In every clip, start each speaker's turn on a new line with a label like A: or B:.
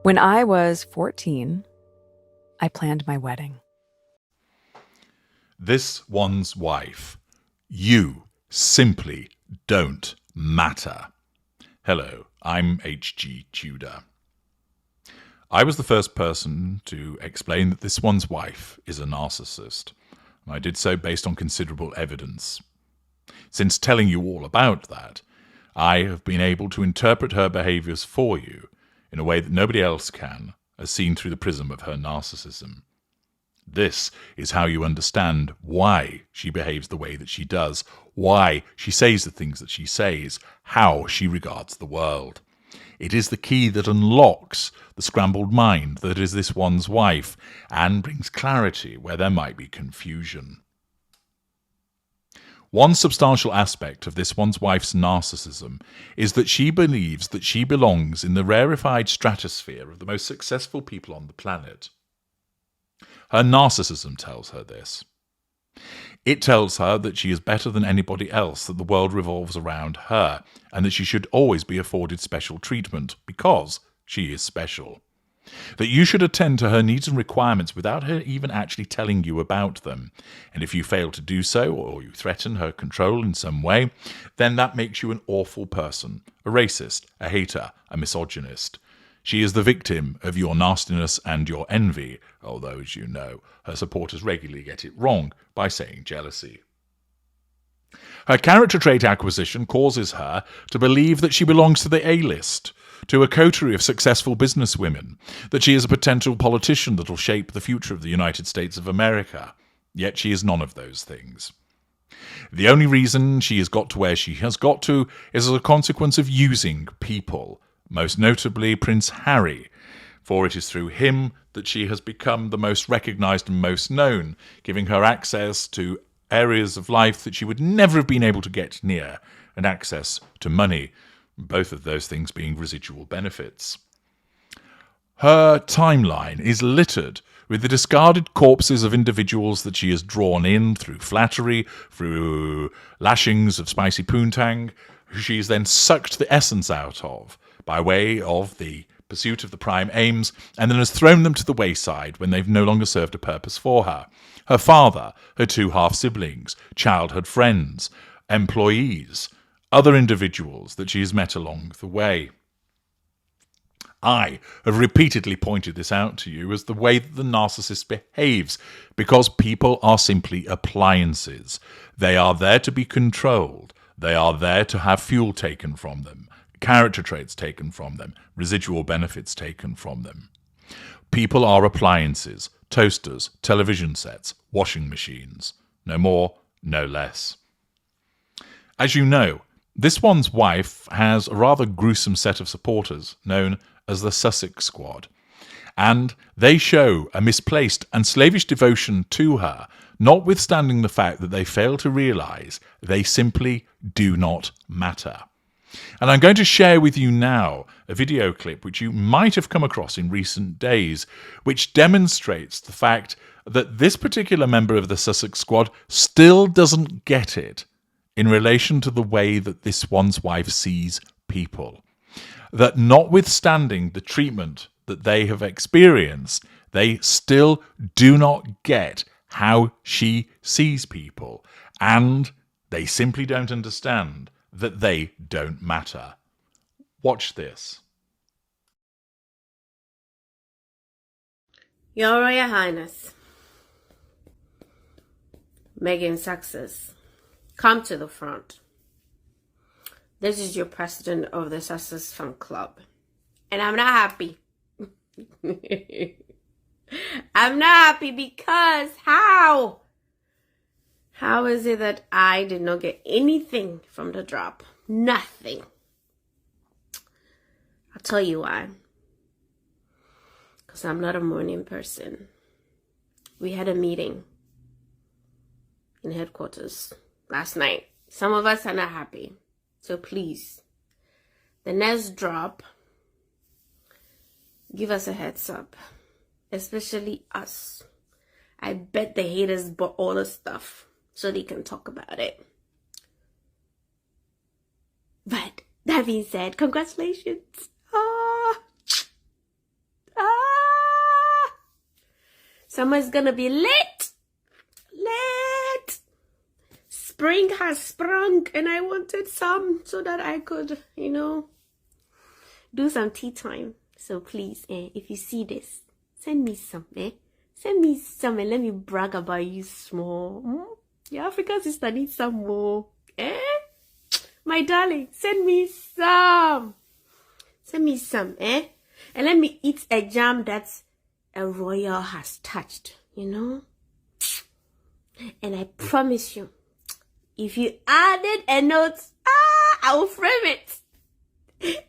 A: When I was 14, I planned my wedding.
B: This one's wife. You simply don't matter. Hello, I'm H.G. Tudor. I was the first person to explain that this one's wife is a narcissist. I did so based on considerable evidence. Since telling you all about that, I have been able to interpret her behaviours for you in a way that nobody else can, as seen through the prism of her narcissism. This is how you understand why she behaves the way that she does, why she says the things that she says, how she regards the world. It is the key that unlocks the scrambled mind that is this one's wife and brings clarity where there might be confusion. One substantial aspect of this one's wife's narcissism is that she believes that she belongs in the rarefied stratosphere of the most successful people on the planet. Her narcissism tells her this. It tells her that she is better than anybody else, that the world revolves around her, and that she should always be afforded special treatment because she is special. That you should attend to her needs and requirements without her even actually telling you about them. And if you fail to do so, or you threaten her control in some way, then that makes you an awful person, a racist, a hater, a misogynist. She is the victim of your nastiness and your envy, although, as you know, her supporters regularly get it wrong by saying jealousy. Her character trait acquisition causes her to believe that she belongs to the A-list, to a coterie of successful businesswomen, that she is a potential politician that will shape the future of the United States of America. Yet she is none of those things. The only reason she has got to where she has got to is as a consequence of using people, most notably Prince Harry, for it is through him that she has become the most recognised and most known, giving her access to areas of life that she would never have been able to get near, and access to money, both of those things being residual benefits. Her timeline is littered with the discarded corpses of individuals that she has drawn in through flattery, through lashings of spicy poontang, who she has then sucked the essence out of, by way of the pursuit of the prime aims, and then has thrown them to the wayside when they've no longer served a purpose for her. Her father, her two half-siblings, childhood friends, employees, other individuals that she has met along the way. I have repeatedly pointed this out to you as the way that the narcissist behaves, because people are simply appliances. They are there to be controlled. They are there to have fuel taken from them, character traits taken from them, residual benefits taken from them. People are appliances, toasters, television sets, washing machines. No more, no less. As you know, this one's wife has a rather gruesome set of supporters known as the Sussex squad, and they show a misplaced and slavish devotion to her, notwithstanding the fact that they fail to realise they simply do not matter. And I'm going to share with you now a video clip which you might have come across in recent days, which demonstrates the fact that this particular member of the Sussex squad still doesn't get it in relation to the way that this one's wife sees people. That notwithstanding the treatment that they have experienced, they still do not get how she sees people, and they simply don't understand that they don't matter. Watch this.
C: Your Royal Highness, Meghan Sussex, come to the front. This is your president of the Sussex fan club, and I'm not happy. I'm not happy because how? How is it that I did not get anything from the drop? Nothing. I'll tell you why. Because I'm not a morning person. We had a meeting in headquarters last night. Some of us are not happy. So please, the next drop, give us a heads up. Especially us. I bet the haters bought all the stuff so they can talk about it. But that being said, congratulations. Summer's gonna be lit. Lit. Spring has sprung and I wanted some so that I could, do some tea time. So please, if you see this, send me some, Send me some and let me brag about you small. Your African sister needs some more. My darling, send me some. Send me some, And let me eat a jam that a royal has touched, And I promise you, if you added a note, I will frame it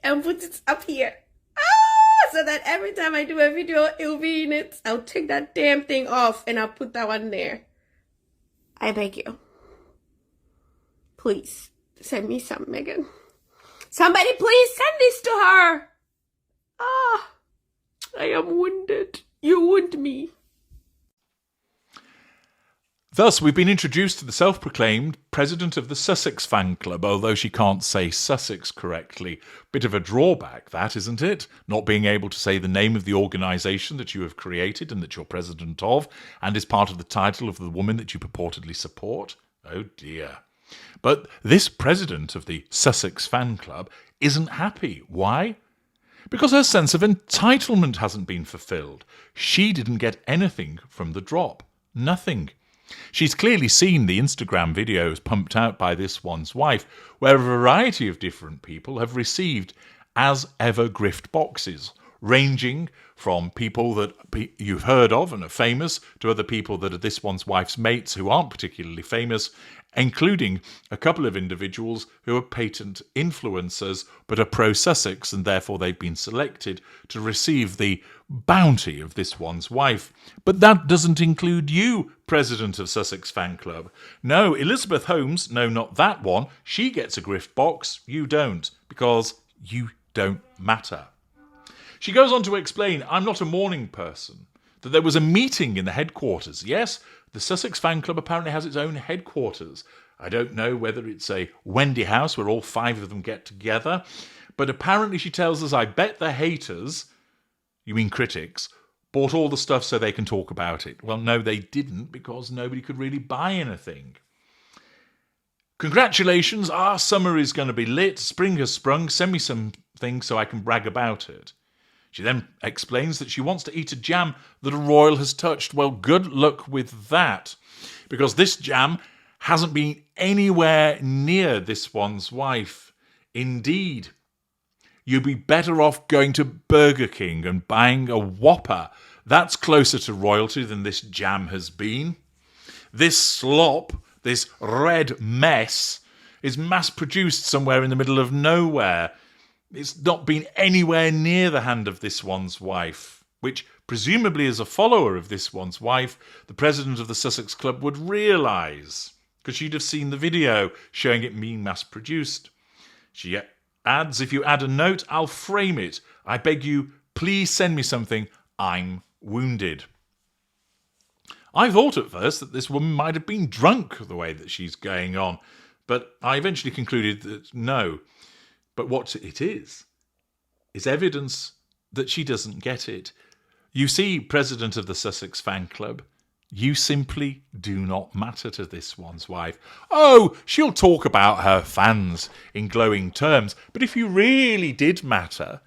C: and put it up here. So that every time I do a video, it will be in it. I'll take that damn thing off and I'll put that one there. I beg you. Please, send me some, Meghan. Somebody please send this to her. I am wounded. You wound me.
B: Thus, we've been introduced to the self-proclaimed president of the Sussex fan club, although she can't say Sussex correctly. Bit of a drawback, that, isn't it? Not being able to say the name of the organisation that you have created and that you're president of, and is part of the title of the woman that you purportedly support. Oh dear. But this president of the Sussex fan club isn't happy. Why? Because her sense of entitlement hasn't been fulfilled. She didn't get anything from the drop. Nothing. She's clearly seen the Instagram videos pumped out by this one's wife, where a variety of different people have received as ever grift boxes, ranging from people that you've heard of and are famous to other people that are this one's wife's mates who aren't particularly famous, including a couple of individuals who are patent influencers but are pro-Sussex, and therefore they've been selected to receive the bounty of this one's wife. But that doesn't include you, president of Sussex fan club. No, Elizabeth Holmes, no, not that one. She gets a grift box. You don't, because you don't matter. She goes on to explain, I'm not a morning person, that there was a meeting in the headquarters. Yes, the Sussex fan club apparently has its own headquarters. I don't know whether it's a Wendy house where all 5 of them get together, but apparently she tells us, I bet the haters, you mean critics, bought all the stuff so they can talk about it. Well, no, they didn't, because nobody could really buy anything. Congratulations, our summer is going to be lit, spring has sprung, send me some things so I can brag about it. She then explains that she wants to eat a jam that a royal has touched. Well, good luck with that, because this jam hasn't been anywhere near this one's wife. Indeed, you'd be better off going to Burger King and buying a Whopper. That's closer to royalty than this jam has been. This slop, this red mess, is mass-produced somewhere in the middle of nowhere. It's not been anywhere near the hand of this one's wife, which presumably as a follower of this one's wife, the president of the Sussex Club would realise, because she'd have seen the video showing it being mass-produced. She adds, if you add a note, I'll frame it. I beg you, please send me something. I'm wounded. I thought at first that this woman might have been drunk the way that she's going on, but I eventually concluded that no. But what it is evidence that she doesn't get it. You see, president of the Sussex fan club, you simply do not matter to this one's wife. Oh, she'll talk about her fans in glowing terms, but if you really did matter,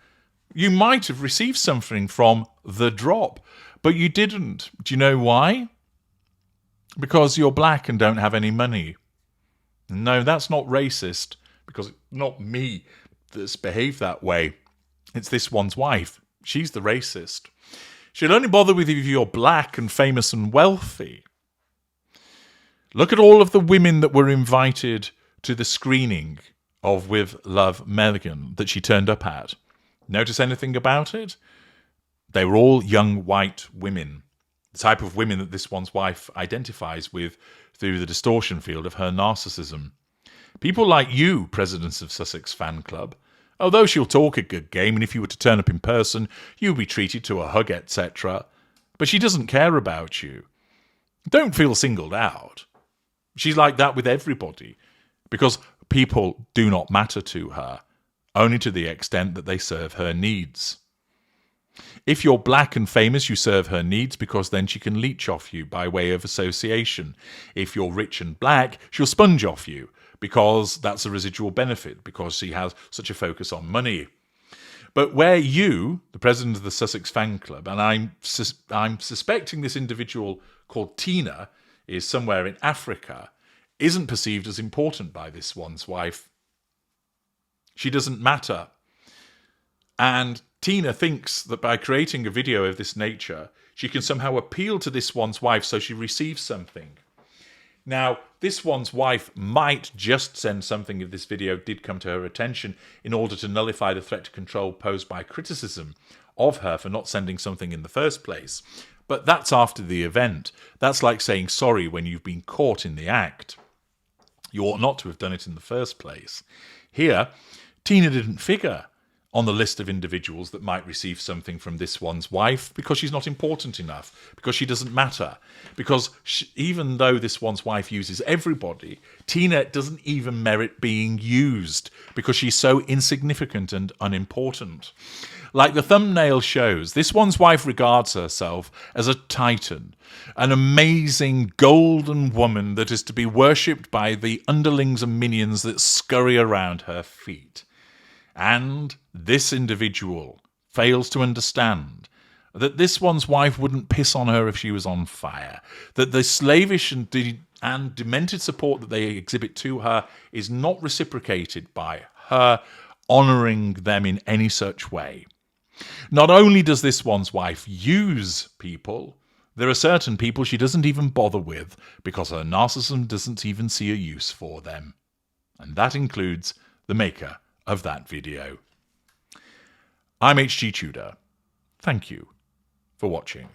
B: you might have received something from the drop, but you didn't. Do you know why? Because you're black and don't have any money. No, that's not racist, because it's not me that's behaved that way. It's this one's wife. She's the racist. She'll only bother with you if you're black and famous and wealthy. Look at all of the women that were invited to the screening of With Love Meghan that she turned up at. Notice anything about it? They were all young white women. The type of women that this one's wife identifies with through the distortion field of her narcissism. People like you, presidents of Sussex fan club, although she'll talk a good game, and if you were to turn up in person, you'll be treated to a hug, etc. But she doesn't care about you. Don't feel singled out. She's like that with everybody, because people do not matter to her, only to the extent that they serve her needs. If you're black and famous, you serve her needs because then she can leech off you by way of association. If you're rich and black, she'll sponge off you because that's a residual benefit, because she has such a focus on money. But where you, the president of the Sussex fan club, and I'm suspecting this individual called Tina is somewhere in Africa, isn't perceived as important by this one's wife. She doesn't matter. And Tina thinks that by creating a video of this nature, she can somehow appeal to this one's wife so she receives something. Now, this one's wife might just send something if this video did come to her attention in order to nullify the threat to control posed by criticism of her for not sending something in the first place. But that's after the event. That's like saying sorry when you've been caught in the act. You ought not to have done it in the first place. Here, Tina didn't figure on the list of individuals that might receive something from this one's wife because she's not important enough, because she doesn't matter, because even though this one's wife uses everybody, Tina doesn't even merit being used because she's so insignificant and unimportant. Like the thumbnail shows, this one's wife regards herself as a titan, an amazing golden woman that is to be worshipped by the underlings and minions that scurry around her feet. And this individual fails to understand that this one's wife wouldn't piss on her if she was on fire, that the slavish and demented support that they exhibit to her is not reciprocated by her honouring them in any such way. Not only does this one's wife use people, there are certain people she doesn't even bother with because her narcissism doesn't even see a use for them. And that includes the maker of that video. I'm H.G. Tudor. Thank you for watching.